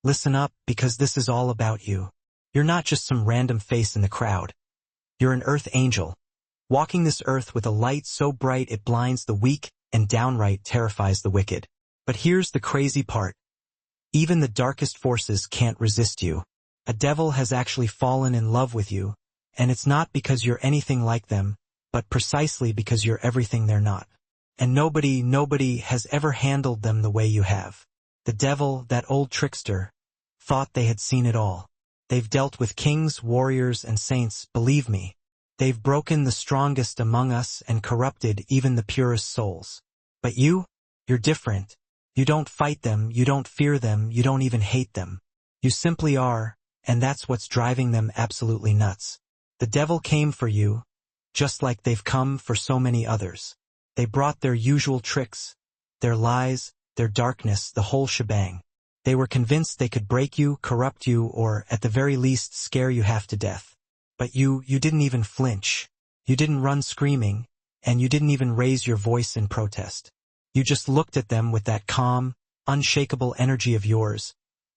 Listen up, because this is all about you. You're not just some random face in the crowd. You're an earth angel, walking this earth with a light so bright it blinds the weak and downright terrifies the wicked. But here's the crazy part. Even the darkest forces can't resist you. A devil has actually fallen in love with you, and it's not because you're anything like them, but precisely because you're everything they're not. And nobody has ever handled them the way you have. The devil, that old trickster, thought they had seen it all. They've dealt with kings, warriors, and saints, believe me. They've broken the strongest among us and corrupted even the purest souls. But you're different. You don't fight them, you don't fear them, you don't even hate them. You simply are, and that's what's driving them absolutely nuts. The devil came for you, just like they've come for so many others. They brought their usual tricks, their lies, their darkness, the whole shebang. They were convinced they could break you, corrupt you, or at the very least scare you half to death. But you didn't even flinch. You didn't run screaming, and you didn't even raise your voice in protest. You just looked at them with that calm, unshakable energy of yours,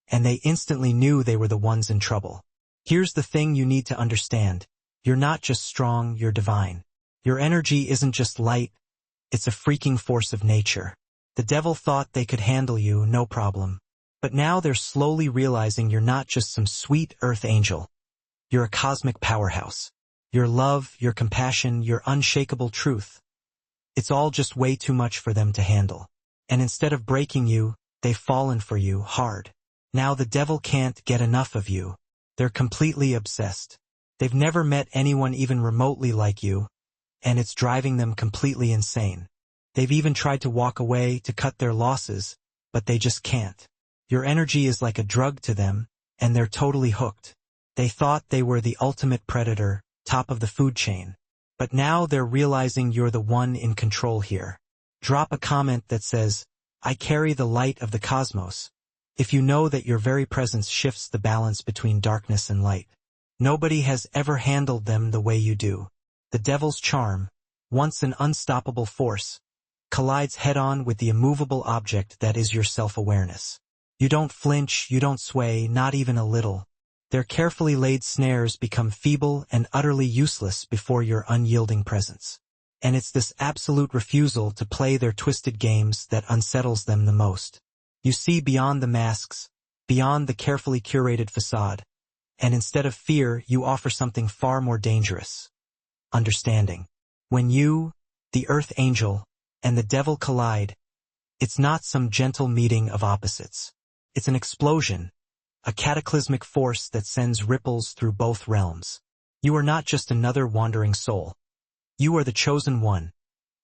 and they instantly knew they were the ones in trouble. Here's the thing you need to understand. You're not just strong, you're divine. Your energy isn't just light, it's a freaking force of nature. The devil thought they could handle you, no problem. But now they're slowly realizing you're not just some sweet earth angel. You're a cosmic powerhouse. Your love, your compassion, your unshakable truth. It's all just way too much for them to handle. And instead of breaking you, they've fallen for you hard. Now the devil can't get enough of you. They're completely obsessed. They've never met anyone even remotely like you, and it's driving them completely insane. They've even tried to walk away to cut their losses, but they just can't. Your energy is like a drug to them, and they're totally hooked. They thought they were the ultimate predator, top of the food chain. But now they're realizing you're the one in control here. Drop a comment that says, "I carry the light of the cosmos," if you know that your very presence shifts the balance between darkness and light. Nobody has ever handled them the way you do. The devil's charm, once an unstoppable force, collides head-on with the immovable object that is your self-awareness. You don't flinch, you don't sway, not even a little. Their carefully laid snares become feeble and utterly useless before your unyielding presence. And it's this absolute refusal to play their twisted games that unsettles them the most. You see beyond the masks, beyond the carefully curated facade, and instead of fear, you offer something far more dangerous. Understanding. When you, the earth angel, and the devil collide, it's not some gentle meeting of opposites. It's an explosion. A cataclysmic force that sends ripples through both realms. You are not just another wandering soul. You are the chosen one,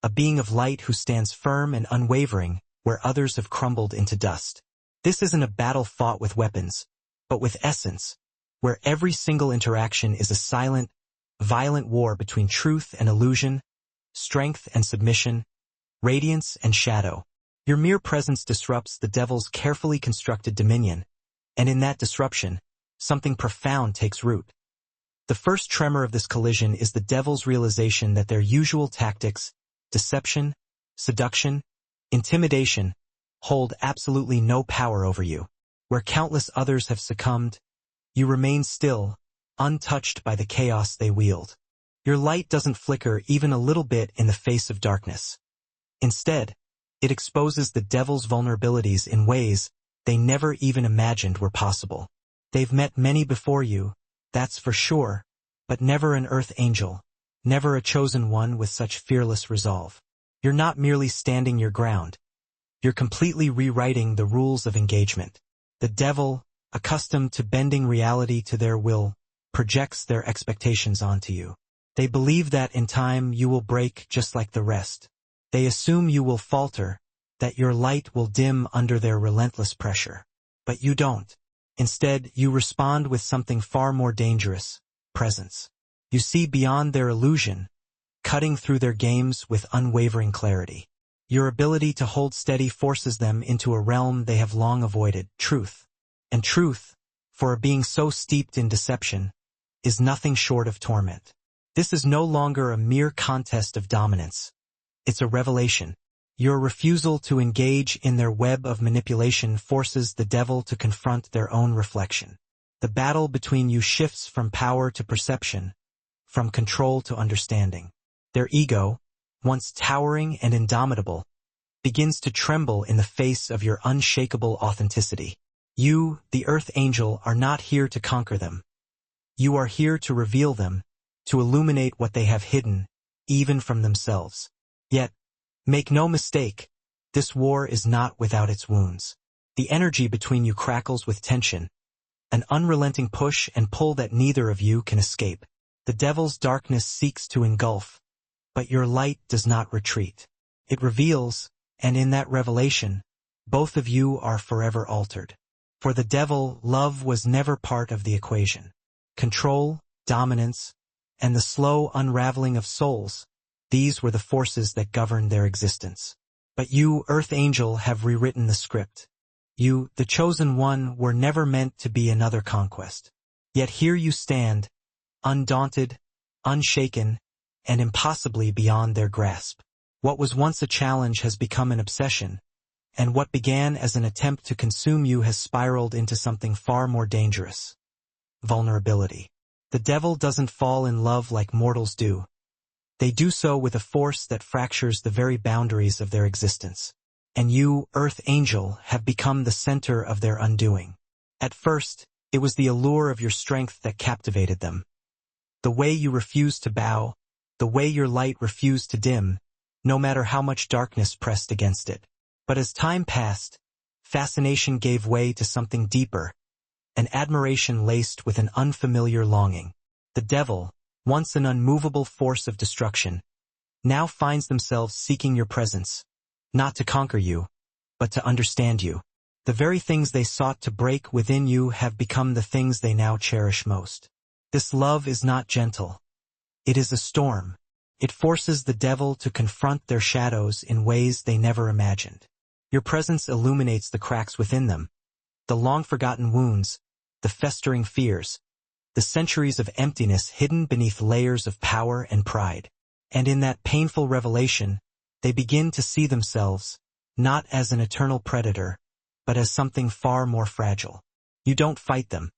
a being of light who stands firm and unwavering where others have crumbled into dust. This isn't a battle fought with weapons, but with essence, where every single interaction is a silent, violent war between truth and illusion, strength and submission, radiance and shadow. Your mere presence disrupts the devil's carefully constructed dominion, and in that disruption, something profound takes root. The first tremor of this collision is the devil's realization that their usual tactics, deception, seduction, intimidation, hold absolutely no power over you. Where countless others have succumbed, you remain still, untouched by the chaos they wield. Your light doesn't flicker even a little bit in the face of darkness. Instead, it exposes the devil's vulnerabilities in ways they never even imagined were possible. They've met many before you, that's for sure, but never an earth angel, never a chosen one with such fearless resolve. You're not merely standing your ground. You're completely rewriting the rules of engagement. The devil, accustomed to bending reality to their will, projects their expectations onto you. They believe that in time you will break just like the rest. They assume you will falter, that your light will dim under their relentless pressure. But you don't. Instead, you respond with something far more dangerous, presence. You see beyond their illusion, cutting through their games with unwavering clarity. Your ability to hold steady forces them into a realm they have long avoided, truth. And truth, for a being so steeped in deception, is nothing short of torment. This is no longer a mere contest of dominance. It's a revelation. Your refusal to engage in their web of manipulation forces the devil to confront their own reflection. The battle between you shifts from power to perception, from control to understanding. Their ego, once towering and indomitable, begins to tremble in the face of your unshakable authenticity. You, the Earth Angel, are not here to conquer them. You are here to reveal them, to illuminate what they have hidden, even from themselves. Yet, make no mistake, this war is not without its wounds. The energy between you crackles with tension, an unrelenting push and pull that neither of you can escape. The devil's darkness seeks to engulf, but your light does not retreat. It reveals, and in that revelation, both of you are forever altered. For the devil, love was never part of the equation. Control, dominance, and the slow unraveling of souls, these were the forces that governed their existence. But you, Earth Angel, have rewritten the script. You, the chosen one, were never meant to be another conquest. Yet here you stand, undaunted, unshaken, and impossibly beyond their grasp. What was once a challenge has become an obsession, and what began as an attempt to consume you has spiraled into something far more dangerous. Vulnerability. The devil doesn't fall in love like mortals do. They do so with a force that fractures the very boundaries of their existence. And you, Earth Angel, have become the center of their undoing. At first, it was the allure of your strength that captivated them. The way you refused to bow, the way your light refused to dim, no matter how much darkness pressed against it. But as time passed, fascination gave way to something deeper, an admiration laced with an unfamiliar longing. The devil, once an unmovable force of destruction, now finds themselves seeking your presence, not to conquer you, but to understand you. The very things they sought to break within you have become the things they now cherish most. This love is not gentle. It is a storm. It forces the devil to confront their shadows in ways they never imagined. Your presence illuminates the cracks within them, the long-forgotten wounds, the festering fears, the centuries of emptiness hidden beneath layers of power and pride. And in that painful revelation, they begin to see themselves, not as an eternal predator, but as something far more fragile. You don't fight them.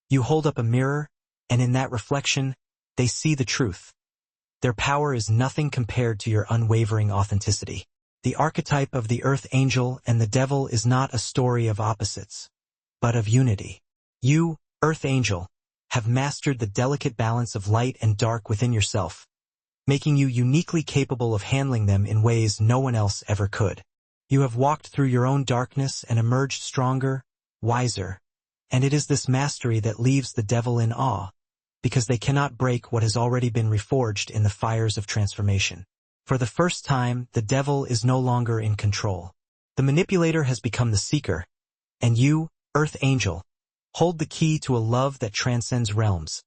You hold up a mirror, and in that reflection, they see the truth. Their power is nothing compared to your unwavering authenticity. The archetype of the Earth Angel and the devil is not a story of opposites, but of unity. You, Earth Angel, have mastered the delicate balance of light and dark within yourself, making you uniquely capable of handling them in ways no one else ever could. You have walked through your own darkness and emerged stronger, wiser, and it is this mastery that leaves the devil in awe, because they cannot break what has already been reforged in the fires of transformation. For the first time, the devil is no longer in control. The manipulator has become the seeker, and you, Earth Angel, hold the key to a love that transcends realms,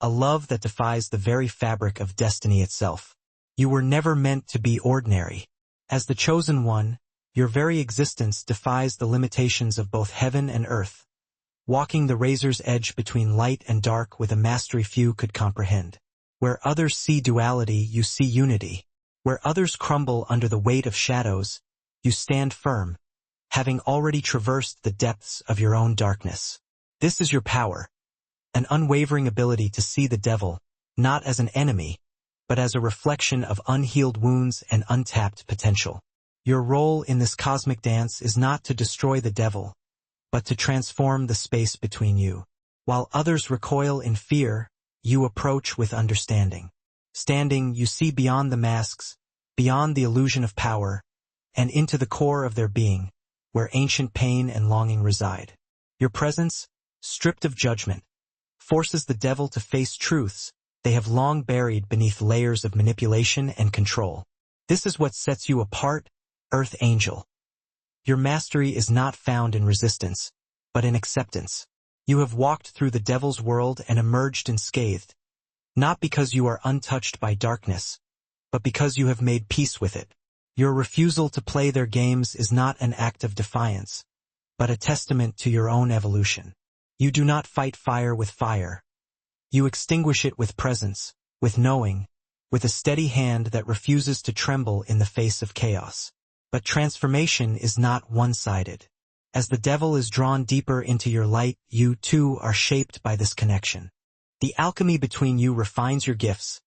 a love that defies the very fabric of destiny itself. You were never meant to be ordinary. As the chosen one, your very existence defies the limitations of both heaven and earth, walking the razor's edge between light and dark with a mastery few could comprehend. Where others see duality, you see unity. Where others crumble under the weight of shadows, you stand firm, having already traversed the depths of your own darkness. This is your power, an unwavering ability to see the devil, not as an enemy, but as a reflection of unhealed wounds and untapped potential. Your role in this cosmic dance is not to destroy the devil, but to transform the space between you. While others recoil in fear, you approach with understanding. Standing, you see beyond the masks, beyond the illusion of power, and into the core of their being, where ancient pain and longing reside. Your presence, stripped of judgment, forces the devil to face truths they have long buried beneath layers of manipulation and control. This is what sets you apart, Earth Angel. Your mastery is not found in resistance, but in acceptance. You have walked through the devil's world and emerged unscathed, not because you are untouched by darkness, but because you have made peace with it. Your refusal to play their games is not an act of defiance, but a testament to your own evolution. You do not fight fire with fire. You extinguish it with presence, with knowing, with a steady hand that refuses to tremble in the face of chaos. But transformation is not one-sided. As the devil is drawn deeper into your light, you too are shaped by this connection. The alchemy between you refines your gifts,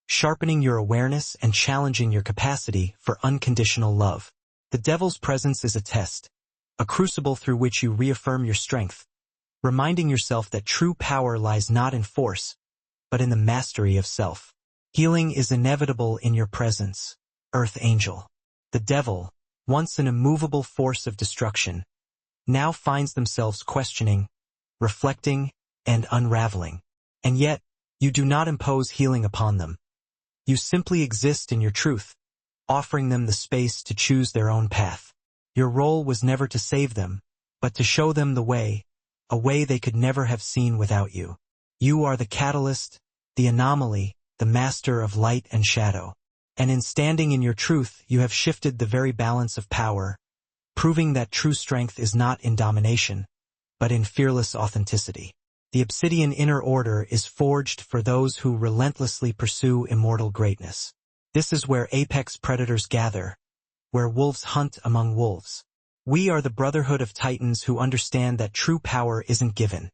sharpening your awareness and challenging your capacity for unconditional love. The devil's presence is a test, a crucible through which you reaffirm your strength, reminding yourself that true power lies not in force, but in the mastery of self. Healing is inevitable in your presence, Earth Angel. The devil, once an immovable force of destruction, now finds themselves questioning, reflecting, and unraveling. And yet, you do not impose healing upon them. You simply exist in your truth, offering them the space to choose their own path. Your role was never to save them, but to show them the way, a way they could never have seen without you. You are the catalyst, the anomaly, the master of light and shadow. And in standing in your truth, you have shifted the very balance of power, proving that true strength is not in domination, but in fearless authenticity. The obsidian inner order is forged for those who relentlessly pursue immortal greatness. This is where apex predators gather, where wolves hunt among wolves. We are the brotherhood of titans who understand that true power isn't given.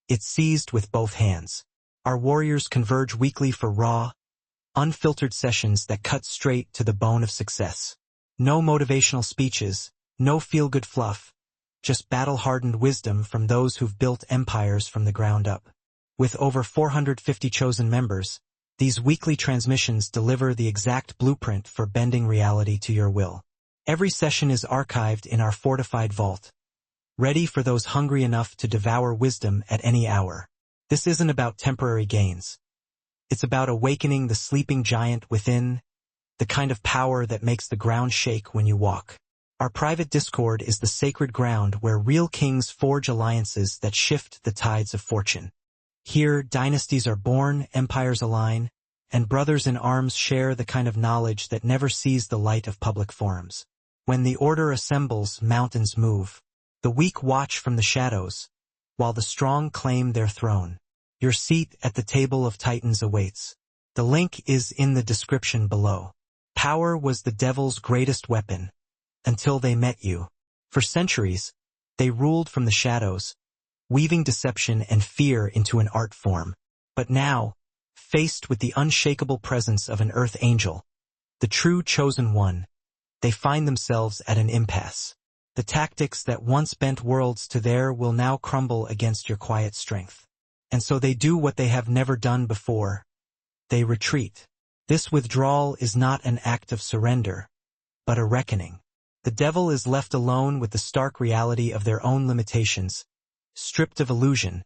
It's seized with both hands. Our warriors converge weekly for raw, unfiltered sessions that cut straight to the bone of success. No motivational speeches, no feel-good fluff, just battle-hardened wisdom from those who've built empires from the ground up. With over 450 chosen members, these weekly transmissions deliver the exact blueprint for bending reality to your will. Every session is archived in our fortified vault, ready for those hungry enough to devour wisdom at any hour. This isn't about temporary gains. It's about awakening the sleeping giant within, the kind of power that makes the ground shake when you walk. Our private Discord is the sacred ground where real kings forge alliances that shift the tides of fortune. Here, dynasties are born, empires align, and brothers in arms share the kind of knowledge that never sees the light of public forums. When the order assembles, mountains move. The weak watch from the shadows, while the strong claim their throne. Your seat at the table of titans awaits. The link is in the description below. Power was the devil's greatest weapon, until they met you. For centuries, they ruled from the shadows, weaving deception and fear into an art form. But now, faced with the unshakable presence of an earth angel, the true chosen one, they find themselves at an impasse. The tactics that once bent worlds to their will now crumble against your quiet strength. And so they do what they have never done before. They retreat. This withdrawal is not an act of surrender, but a reckoning. The devil is left alone with the stark reality of their own limitations, stripped of illusion,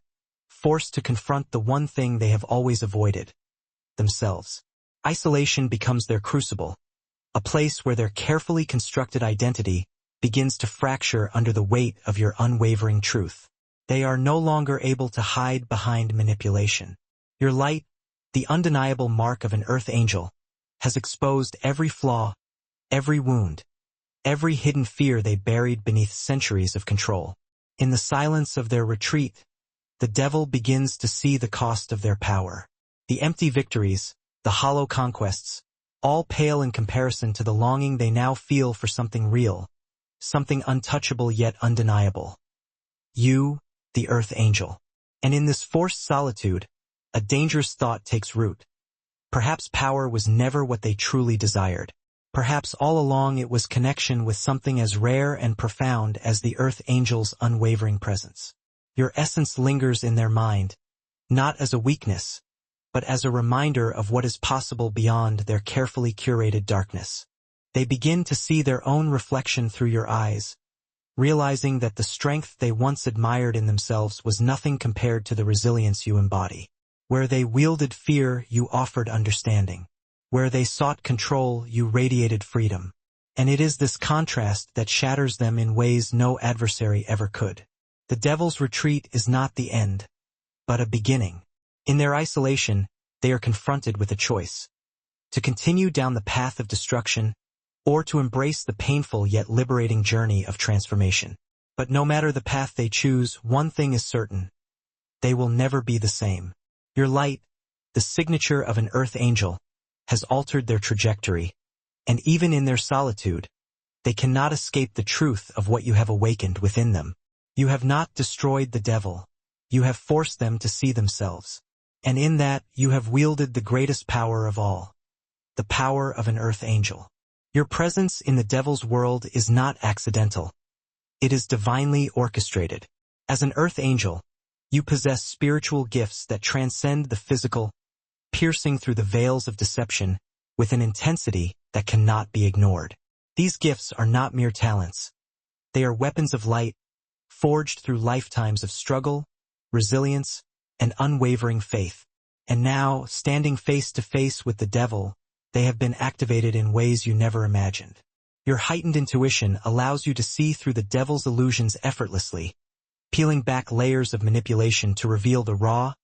forced to confront the one thing they have always avoided, themselves. Isolation becomes their crucible, a place where their carefully constructed identity begins to fracture under the weight of your unwavering truth. They are no longer able to hide behind manipulation. Your light, the undeniable mark of an earth angel, has exposed every flaw, every wound, every hidden fear they buried beneath centuries of control. In the silence of their retreat, the devil begins to see the cost of their power. The empty victories, the hollow conquests, all pale in comparison to the longing they now feel for something real, something untouchable yet undeniable. You, the earth angel. And in this forced solitude, a dangerous thought takes root. Perhaps power was never what they truly desired. Perhaps all along it was connection with something as rare and profound as the earth angel's unwavering presence. Your essence lingers in their mind, not as a weakness, but as a reminder of what is possible beyond their carefully curated darkness. They begin to see their own reflection through your eyes, realizing that the strength they once admired in themselves was nothing compared to the resilience you embody. Where they wielded fear, you offered understanding. Where they sought control, you radiated freedom. And it is this contrast that shatters them in ways no adversary ever could. The devil's retreat is not the end, but a beginning. In their isolation, they are confronted with a choice: to continue down the path of destruction, or to embrace the painful yet liberating journey of transformation. But no matter the path they choose, one thing is certain: they will never be the same. Your light, the signature of an earth angel, has altered their trajectory, and even in their solitude, they cannot escape the truth of what you have awakened within them. You have not destroyed the devil. You have forced them to see themselves. And in that, you have wielded the greatest power of all, the power of an earth angel. Your presence in the devil's world is not accidental. It is divinely orchestrated. As an earth angel, you possess spiritual gifts that transcend the physical, piercing through the veils of deception with an intensity that cannot be ignored. These gifts are not mere talents. They are weapons of light, forged through lifetimes of struggle, resilience, and unwavering faith. And now, standing face to face with the devil, they have been activated in ways you never imagined. Your heightened intuition allows you to see through the devil's illusions effortlessly, peeling back layers of manipulation to reveal the raw,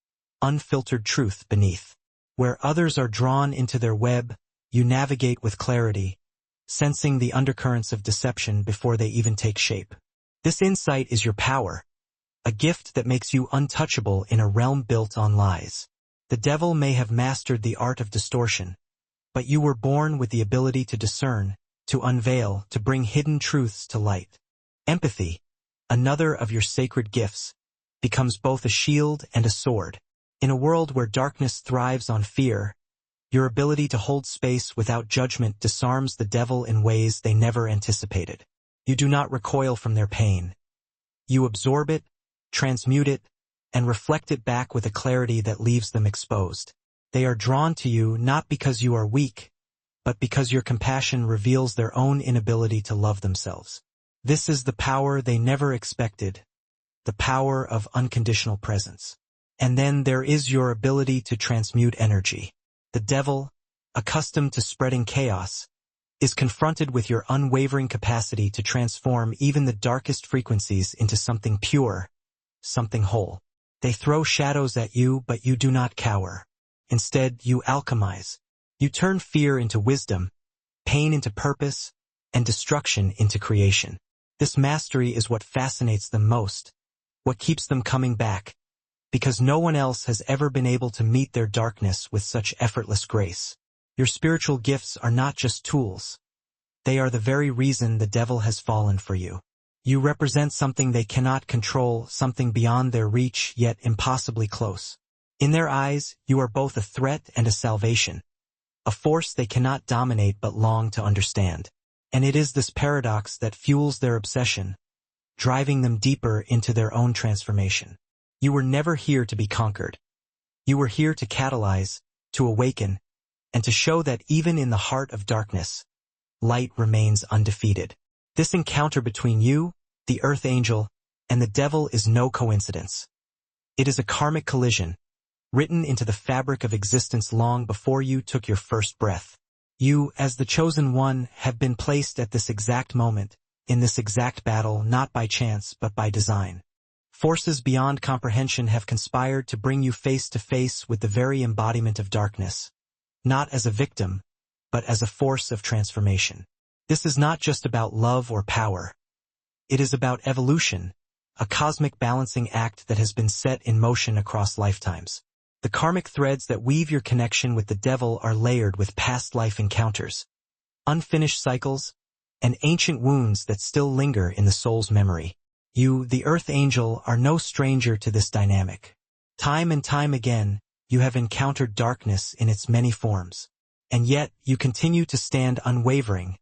unfiltered truth beneath. Where others are drawn into their web, you navigate with clarity, sensing the undercurrents of deception before they even take shape. This insight is your power, a gift that makes you untouchable in a realm built on lies. The devil may have mastered the art of distortion, but you were born with the ability to discern, to unveil, to bring hidden truths to light. Empathy, another of your sacred gifts, becomes both a shield and a sword. In a world where darkness thrives on fear, your ability to hold space without judgment disarms the devil in ways they never anticipated. You do not recoil from their pain. You absorb it, transmute it, and reflect it back with a clarity that leaves them exposed. They are drawn to you not because you are weak, but because your compassion reveals their own inability to love themselves. This is the power they never expected, the power of unconditional presence. And then there is your ability to transmute energy. The devil, accustomed to spreading chaos, is confronted with your unwavering capacity to transform even the darkest frequencies into something pure, something whole. They throw shadows at you, but you do not cower. Instead, you alchemize. You turn fear into wisdom, pain into purpose, and destruction into creation. This mastery is what fascinates them most, what keeps them coming back, because no one else has ever been able to meet their darkness with such effortless grace. Your spiritual gifts are not just tools. They are the very reason the devil has fallen for you. You represent something they cannot control, something beyond their reach, yet impossibly close. In their eyes, you are both a threat and a salvation, a force they cannot dominate but long to understand. And it is this paradox that fuels their obsession, driving them deeper into their own transformation. You were never here to be conquered. You were here to catalyze, to awaken, and to show that even in the heart of darkness, light remains undefeated. This encounter between you, the Earth Angel, and the devil is no coincidence. It is a karmic collision, written into the fabric of existence long before you took your first breath. You, as the chosen one, have been placed at this exact moment, in this exact battle, not by chance but by design. Forces beyond comprehension have conspired to bring you face to face with the very embodiment of darkness, not as a victim, but as a force of transformation. This is not just about love or power. It is about evolution, a cosmic balancing act that has been set in motion across lifetimes. The karmic threads that weave your connection with the devil are layered with past life encounters, unfinished cycles, and ancient wounds that still linger in the soul's memory. You, the Earth Angel, are no stranger to this dynamic. Time and time again, you have encountered darkness in its many forms. And yet, you continue to stand unwavering,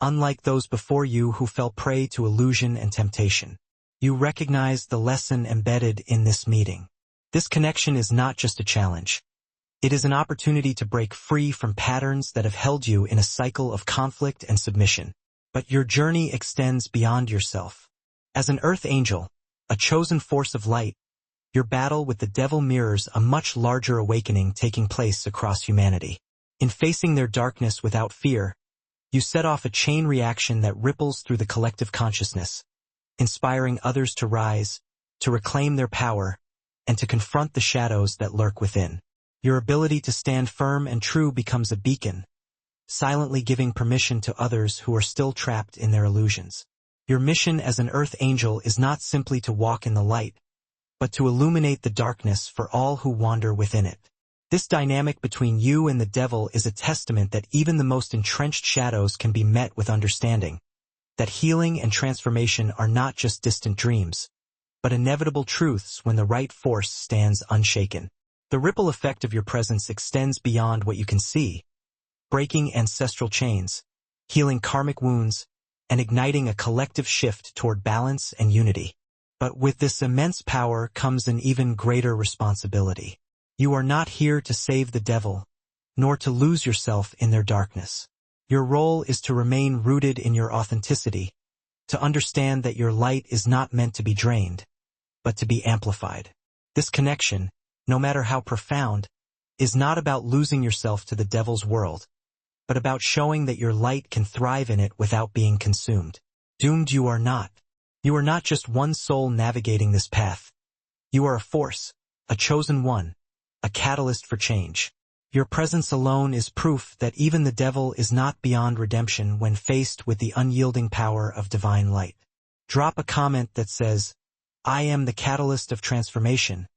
unlike those before you who fell prey to illusion and temptation. You recognize the lesson embedded in this meeting. This connection is not just a challenge. It is an opportunity to break free from patterns that have held you in a cycle of conflict and submission. But your journey extends beyond yourself. As an Earth Angel, a chosen force of light, your battle with the devil mirrors a much larger awakening taking place across humanity. In facing their darkness without fear, you set off a chain reaction that ripples through the collective consciousness, inspiring others to rise, to reclaim their power, and to confront the shadows that lurk within. Your ability to stand firm and true becomes a beacon, silently giving permission to others who are still trapped in their illusions. Your mission as an Earth Angel is not simply to walk in the light, but to illuminate the darkness for all who wander within it. This dynamic between you and the devil is a testament that even the most entrenched shadows can be met with understanding, that healing and transformation are not just distant dreams, but inevitable truths when the right force stands unshaken. The ripple effect of your presence extends beyond what you can see, breaking ancestral chains, healing karmic wounds, and igniting a collective shift toward balance and unity. But with this immense power comes an even greater responsibility. You are not here to save the devil, nor to lose yourself in their darkness. Your role is to remain rooted in your authenticity, to understand that your light is not meant to be drained, but to be amplified. This connection, no matter how profound, is not about losing yourself to the devil's world, but about showing that your light can thrive in it without being consumed. Doomed you are not. You are not just one soul navigating this path. You are a force, a chosen one, a catalyst for change. Your presence alone is proof that even the devil is not beyond redemption when faced with the unyielding power of divine light. Drop a comment that says, "I am the catalyst of transformation,"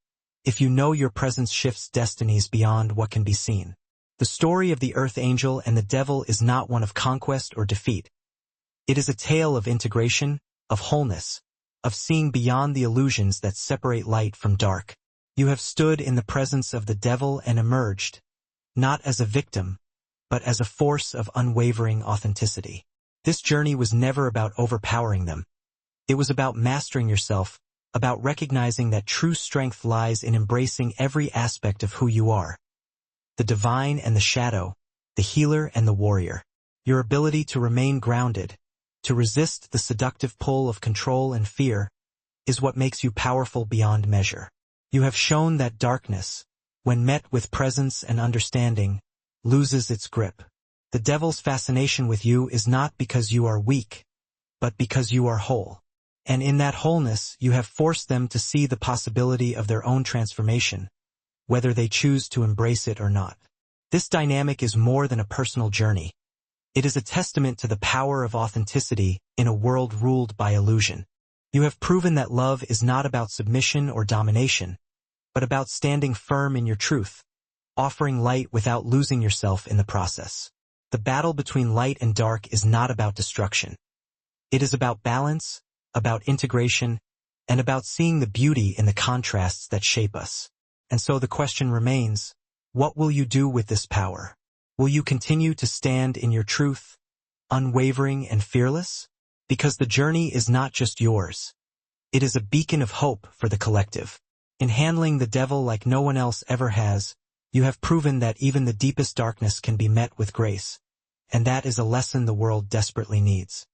if you know your presence shifts destinies beyond what can be seen. The story of the earth angel and the devil is not one of conquest or defeat. It is a tale of integration, of wholeness, of seeing beyond the illusions that separate light from dark. You have stood in the presence of the devil and emerged, not as a victim, but as a force of unwavering authenticity. This journey was never about overpowering them. It was about mastering yourself, about recognizing that true strength lies in embracing every aspect of who you are. The divine and the shadow, the healer and the warrior. Your ability to remain grounded, to resist the seductive pull of control and fear, is what makes you powerful beyond measure. You have shown that darkness, when met with presence and understanding, loses its grip. The devil's fascination with you is not because you are weak, but because you are whole. And in that wholeness, you have forced them to see the possibility of their own transformation, whether they choose to embrace it or not. This dynamic is more than a personal journey. It is a testament to the power of authenticity in a world ruled by illusion. You have proven that love is not about submission or domination, but about standing firm in your truth, offering light without losing yourself in the process. The battle between light and dark is not about destruction. It is about balance, about integration, and about seeing the beauty in the contrasts that shape us. And so the question remains, what will you do with this power? Will you continue to stand in your truth, unwavering and fearless? Because the journey is not just yours. It is a beacon of hope for the collective. In handling the devil like no one else ever has, you have proven that even the deepest darkness can be met with grace, and that is a lesson the world desperately needs.